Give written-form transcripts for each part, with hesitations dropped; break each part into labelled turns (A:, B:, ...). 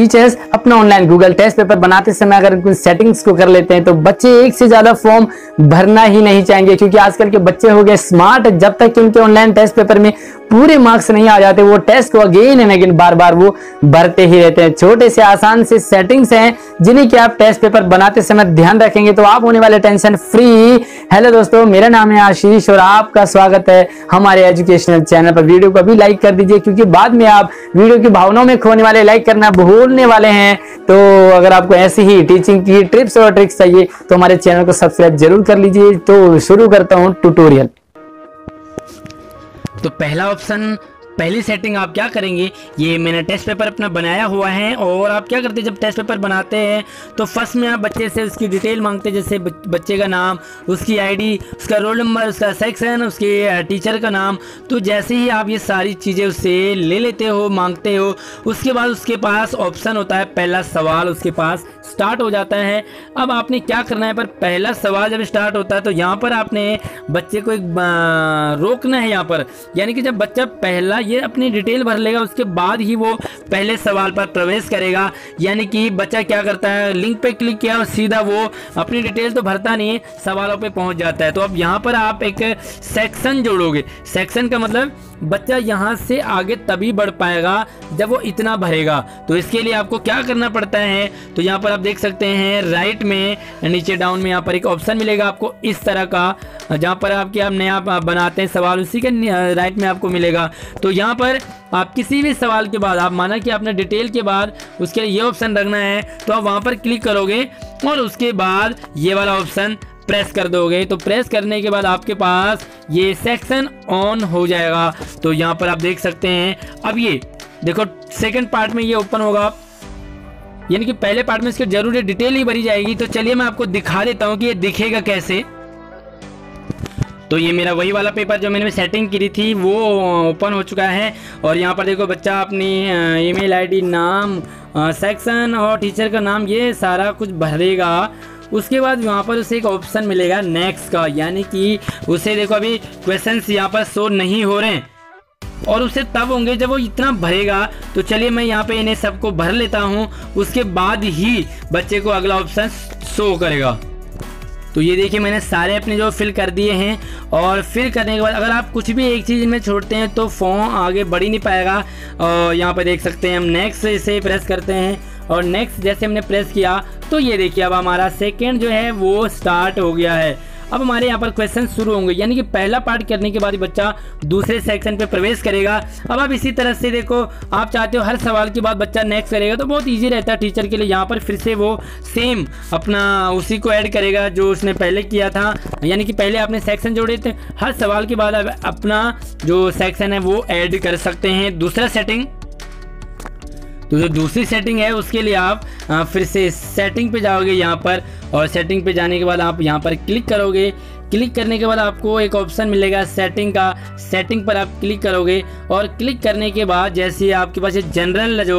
A: Teachers अपना online Google test paper बनाते समय अगर कुछ सेटिंग्स को कर लेते हैं तो बच्चे एक से ज्यादा फॉर्म भरना ही नहीं चाहेंगे, क्योंकि आजकल के बच्चे हो गए स्मार्ट। जब तक कि उनके ऑनलाइन टेस्ट पेपर में पूरे मार्क्स नहीं आ जाते वो टेस्ट को अगेन एंड अगेन बार बार वो भरते ही रहते हैं। छोटे से आसान से सेटिंग्स हैं जिन्हें कि आप टेस्ट पेपर बनाते समय ध्यान रखेंगे तो आप होने वाले टेंशन फ्री। हेलो दोस्तों, मेरा नाम है आशीष और आपका स्वागत है हमारे एजुकेशनल चैनल पर। वीडियो को अभी लाइक कर दीजिए क्योंकि बाद में आप वीडियो की भावनाओं में खोने वाले लाइक करना भूलने वाले हैं। तो अगर आपको ऐसी ही टीचिंग की टिप्स और ट्रिक्स चाहिए तो हमारे चैनल को सब्सक्राइब जरूर कर लीजिए। तो शुरू करता हूं ट्यूटोरियल।
B: तो पहला ऑप्शन, पहली सेटिंग आप क्या करेंगे, ये मैंने टेस्ट पेपर अपना बनाया हुआ है और आप क्या करते हैं जब टेस्ट पेपर बनाते हैं तो फर्स्ट में आप बच्चे से उसकी डिटेल मांगते हैं, जैसे बच्चे का नाम, उसकी आईडी, उसका रोल नंबर, उसका सेक्शन, उसके टीचर का नाम। तो जैसे ही आप ये सारी चीज़ें उससे ले लेते हो, मांगते हो, उसके बाद उसके पास ऑप्शन होता है पहला सवाल उसके पास स्टार्ट हो जाता है। अब आपने क्या करना है, पर पहला सवाल जब स्टार्ट होता है तो यहाँ पर आपने बच्चे को एक रोकना है यहाँ पर, यानी कि जब बच्चा पहला ये अपनी डिटेल भर लेगा उसके बाद ही वो पहले सवाल पर प्रवेश करेगा। यानी कि बच्चा क्या करता है, लिंक पे क्लिक किया और सीधा वो अपनी डिटेल तो भरता नहीं है, सवालों पे पहुंच जाता है। तो अब यहाँ पर आप एक सेक्शन जोड़ोगे। सेक्शन का मतलब बच्चा यहाँ से आगे तभी बढ़ पाएगा जब वो इतना भरेगा। तो इसके लिए आपको क्या करना पड़ता है, तो यहाँ पर आप देख सकते हैं राइट में नीचे डाउन में यहाँ पर एक ऑप्शन मिलेगा आपको इस तरह का, जहाँ पर आप नया बनाते हैं सवाल उसी के राइट में आपको मिलेगा। तो यहाँ पर आप किसी भी सवाल के बाद, आप माना कि आपने डिटेल के बाद उसके लिए ये ऑप्शन रखना है तो आप वहाँ पर क्लिक करोगे और उसके बाद ये वाला ऑप्शन प्रेस कर दोगे। तो प्रेस करने के बाद आपके पास ये सेक्शन ऑन हो जाएगा। तो यहाँ पर आप देख सकते हैं अब ये देखो सेकंड पार्ट में ये ओपन होगा, यानी कि पहले पार्ट में इसकी जरूरी डिटेल ही भरी जाएगी। तो चलिए मैं आपको दिखा देता हूँ कि ये दिखेगा कैसे। तो ये मेरा वही वाला पेपर जो मैंने सेटिंग की थी वो ओपन हो चुका है और यहाँ पर देखो बच्चा अपनी ईमेल आईडी, नाम, सेक्शन और टीचर का नाम ये सारा कुछ भरेगा। उसके बाद वहाँ पर उसे एक ऑप्शन मिलेगा नेक्स्ट का, यानी कि उसे देखो अभी क्वेश्चंस यहाँ पर शो नहीं हो रहे हैं और उसे तब होंगे जब वो इतना भरेगा। तो चलिए मैं यहाँ पे इन्हें सबको भर लेता हूँ, उसके बाद ही बच्चे को अगला ऑप्शन शो करेगा। तो ये देखिए मैंने सारे अपने जो फिल कर दिए हैं और फिल करने के बाद अगर आप कुछ भी एक चीज़ इनमें छोड़ते हैं तो फॉर्म आगे बढ़ ही नहीं पाएगा। और यहाँ पर देख सकते हैं हम नेक्स्ट इसे प्रेस करते हैं और नेक्स्ट जैसे हमने प्रेस किया तो ये देखिए अब हमारा सेकंड जो है वो स्टार्ट हो गया है। अब हमारे यहाँ पर क्वेश्चन शुरू होंगे, यानी कि पहला पार्ट करने के बाद ही बच्चा दूसरे सेक्शन पे प्रवेश करेगा। अब आप इसी तरह से देखो, आप चाहते हो हर सवाल के बाद बच्चा नेक्स्ट करेगा तो बहुत इजी रहता है टीचर के लिए। यहाँ पर फिर से वो सेम अपना उसी को ऐड करेगा जो उसने पहले किया था, यानी कि पहले आपने सेक्शन जोड़े थे, हर सवाल के बाद अपना जो सेक्शन है वो ऐड कर सकते हैं। दूसरा सेटिंग, तो जो दूसरी सेटिंग है उसके लिए आप फिर से सेटिंग पे जाओगे यहाँ पर और सेटिंग पे जाने के बाद आप यहाँ पर क्लिक करोगे। क्लिक करने के बाद आपको एक ऑप्शन मिलेगा सेटिंग का, सेटिंग पर आप क्लिक करोगे और क्लिक करने के बाद जैसे आपके पास ये जनरल जो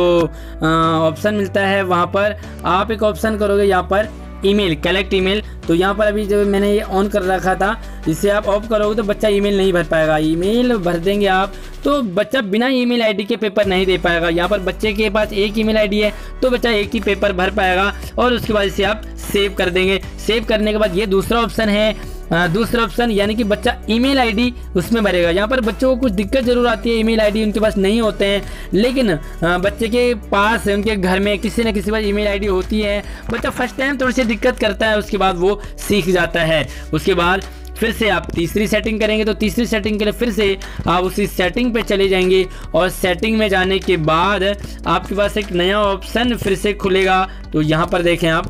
B: ऑप्शन मिलता है वहाँ पर आप एक ऑप्शन करोगे यहाँ पर ईमेल, कलेक्ट ईमेल। तो यहाँ पर अभी जो मैंने ये ऑन कर रखा था इसे आप ऑफ करोगे तो बच्चा ईमेल नहीं भर पाएगा। ईमेल भर देंगे आप तो बच्चा बिना ईमेल आईडी के पेपर नहीं दे पाएगा। यहाँ पर बच्चे के पास एक ईमेल आईडी है तो बच्चा एक ही पेपर भर पाएगा और उसके बाद इसे आप सेव कर देंगे। सेव करने के बाद ये दूसरा ऑप्शन है, दूसरा ऑप्शन यानी कि बच्चा ईमेल आईडी उसमें भरेगा। यहाँ पर बच्चों को कुछ दिक्कत जरूर आती है, ईमेल आईडी उनके पास नहीं होते हैं, लेकिन बच्चे के पास उनके घर में किसी न किसी पास ईमेल आईडी होती है। बच्चा फर्स्ट टाइम थोड़ी सी दिक्कत करता है, उसके बाद वो सीख जाता है। उसके बाद फिर से आप तीसरी सेटिंग करेंगे तो तीसरी सेटिंग के लिए फिर से आप उसी सेटिंग पे चले जाएंगे और सेटिंग में जाने के बाद आपके पास एक नया ऑप्शन फिर से खुलेगा। तो यहाँ पर देखें आप,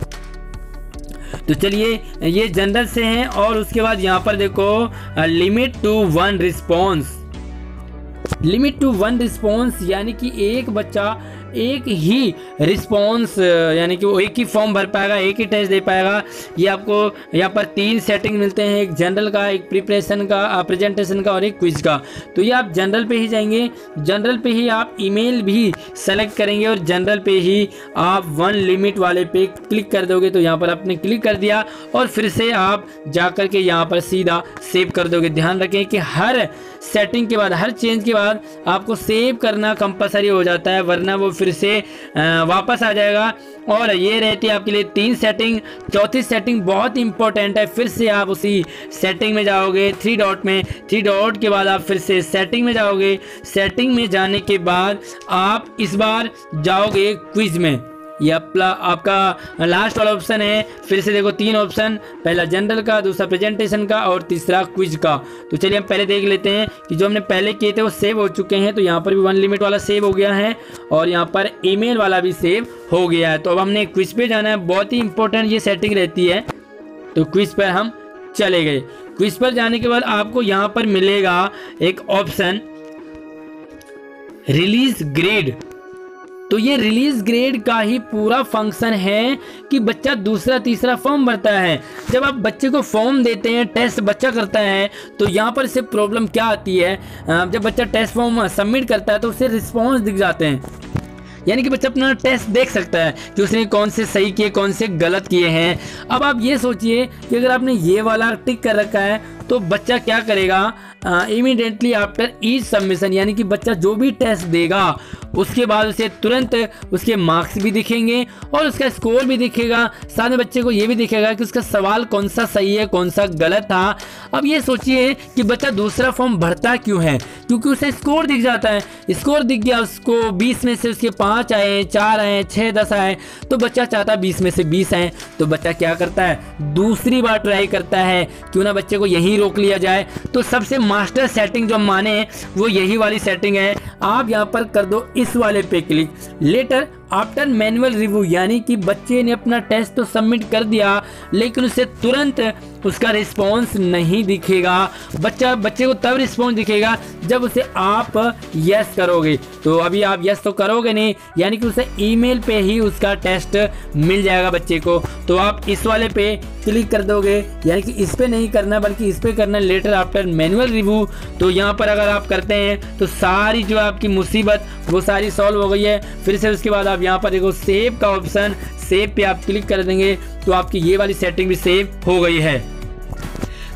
B: तो चलिए ये जनरल से हैं और उसके बाद यहाँ पर देखो limit to 1 response. Limit to 1 response यानी कि एक बच्चा एक ही रिस्पॉन्स, यानी कि वो एक ही फॉर्म भर पाएगा, एक ही टेस्ट दे पाएगा। ये आपको यहाँ पर 3 सेटिंग मिलते हैं, एक जनरल का, एक प्रिपरेशन का, प्रेजेंटेशन का और एक क्विज का। तो ये आप जनरल पे ही जाएंगे, जनरल पे ही आप ईमेल भी सेलेक्ट करेंगे और जनरल पे ही आप 1 लिमिट वाले पे क्लिक कर दोगे। तो यहाँ पर आपने क्लिक कर दिया और फिर से आप जा कर के यहाँ पर सीधा सेव कर दोगे। ध्यान रखें कि हर सेटिंग के बाद, हर चेंज के बाद आपको सेव करना कंपलसरी हो जाता है, वरना वो फिर से वापस आ जाएगा। और ये रहती है आपके लिए 3 सेटिंग। चौथी सेटिंग बहुत इंपॉर्टेंट है, फिर से आप उसी सेटिंग में जाओगे 3 डॉट में, 3 डॉट के बाद आप फिर से सेटिंग में जाओगे। सेटिंग में जाने के बाद आप इस बार जाओगे क्विज में, ये आपका लास्ट वाला ऑप्शन है। फिर से देखो 3 ऑप्शन, पहला जनरल का, दूसरा प्रेजेंटेशन का और तीसरा क्विज का। तो चलिए हम पहले देख लेते हैं कि जो हमने पहले किए थे वो सेव हो चुके हैं। तो यहाँ पर भी 1 लिमिट वाला सेव हो गया है और यहाँ पर ईमेल वाला भी सेव हो गया है। तो अब हमने क्विज पे जाना है, बहुत ही इंपॉर्टेंट ये सेटिंग रहती है। तो क्विज पर हम चले गए। क्विज पर जाने के बाद आपको यहाँ पर मिलेगा एक ऑप्शन रिलीज ग्रेड। तो ये रिलीज ग्रेड का ही पूरा फंक्शन है कि बच्चा दूसरा तीसरा फॉर्म भरता है। जब आप बच्चे को फॉर्म देते हैं, टेस्ट बच्चा करता है, तो यहाँ पर से प्रॉब्लम क्या आती है, जब बच्चा टेस्ट फॉर्म सबमिट करता है तो उसे रिस्पॉन्स दिख जाते हैं, यानी कि बच्चा अपना टेस्ट देख सकता है कि उसने कौन से सही किए कौन से गलत किए हैं। अब आप ये सोचिए कि अगर आपने ये वाला टिक कर रखा है तो बच्चा क्या करेगा, इमीडिएटली आफ्टर ईच सबमिशन, यानी कि बच्चा जो भी टेस्ट देगा उसके बाद उसे तुरंत उसके मार्क्स भी दिखेंगे और उसका स्कोर भी दिखेगा। साथ में बच्चे को ये भी दिखेगा कि उसका सवाल कौन सा सही है कौन सा गलत था। अब ये सोचिए कि बच्चा दूसरा फॉर्म भरता क्यों है, क्योंकि उसे स्कोर दिख जाता है। स्कोर दिख गया उसको, 20 में से उसके 5 आए, 4 आए, 6, 10 आए, तो बच्चा चाहता है 20 में से 20 आए। तो बच्चा क्या करता है, दूसरी बार ट्राई करता है, क्यों ना बच्चे को यहीं रोक लिया जाए। तो सबसे मास्टर सेटिंग जो हम माने वो यही वाली सेटिंग है। आप यहाँ पर कर दो इस वाले पे click, later after manual review, यानी कि बच्चे ने अपना टेस्ट तो सबमिट कर दिया लेकिन उसे तुरंत उसका रिस्पॉन्स नहीं दिखेगा। बच्चे को तब रिस्पॉन्स दिखेगा जब उसे आप यस करोगे। तो अभी आप यस तो करोगे नहीं, यानी कि उसे ईमेल पे ही उसका टेस्ट मिल जाएगा बच्चे को। तो आप इस वाले पे क्लिक कर दोगे, यानी कि इस पे नहीं करना बल्कि इस पे करना, लेटर आफ्टर मैनुअल रिव्यू। तो यहाँ पर अगर आप करते हैं तो सारी जो आपकी मुसीबत वो सारी सॉल्व हो गई है। फिर से उसके बाद आप यहाँ पर देखो सेव का ऑप्शन, सेव पे आप क्लिक कर देंगे तो आपकी ये वाली सेटिंग भी सेव हो गई है।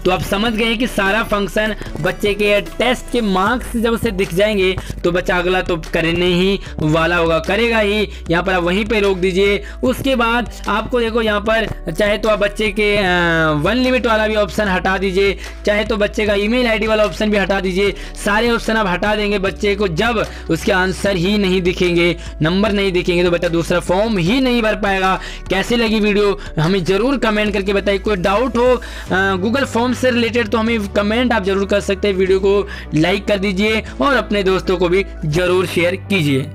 B: तो आप समझ गए कि सारा फंक्शन बच्चे के टेस्ट के मार्क्स जब उसे दिख जाएंगे तो बच्चा अगला तो करने ही वाला होगा, करेगा ही। यहाँ पर आप वहीं पे रोक दीजिए। उसके बाद आपको देखो यहाँ पर चाहे तो आप बच्चे के 1 लिमिट वाला भी ऑप्शन हटा दीजिए, चाहे तो बच्चे का ईमेल आईडी वाला ऑप्शन भी हटा दीजिए। सारे ऑप्शन आप हटा देंगे बच्चे को, जब उसके आंसर ही नहीं दिखेंगे, नंबर नहीं दिखेंगे, तो बच्चा दूसरा फॉर्म ही नहीं भर पाएगा। कैसी लगी वीडियो हमें जरूर कमेंट करके बताइए। कोई डाउट हो गूगल फॉर्म से रिलेटेड तो हमें कमेंट आप जरूर कर सकते हैं। वीडियो को लाइक कर दीजिए और अपने दोस्तों को भी जरूर शेयर कीजिए।